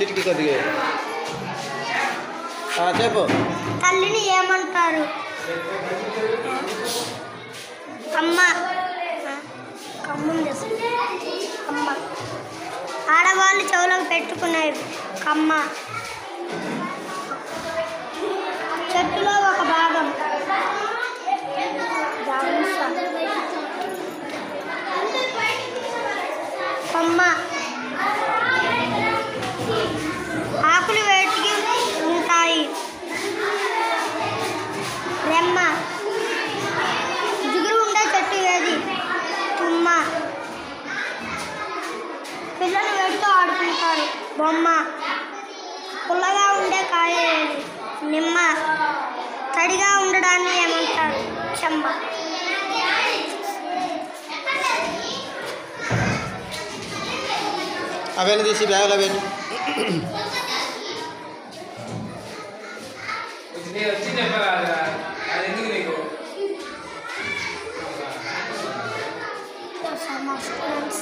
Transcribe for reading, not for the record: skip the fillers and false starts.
చిటికి కొద్దిగా చెప్పు. తల్లిని ఏమంటారు? అమ్మ. అమ్మ. ఆడవాళ్ళు చెవులకు పెట్టుకునేవి కమ్మ. చెట్టులో ఒక భాగం కొమ్మ. ఆకులు వేటికి ఉంటాయి రెమ్మ. జిగురు ఉండే చెట్టు ఏది? తుమ్మ. పిల్లలు వేటితో ఆడుకుంటారు? బొమ్మ. పుల్లగా ఉండే కాయ ఏది? నిమ్మ. తడిగా ఉండడాన్ని ఏమంటారు? చెమ్మ. అవన్నీ తీసి బ్యాగులో పెట్టి Some of friends.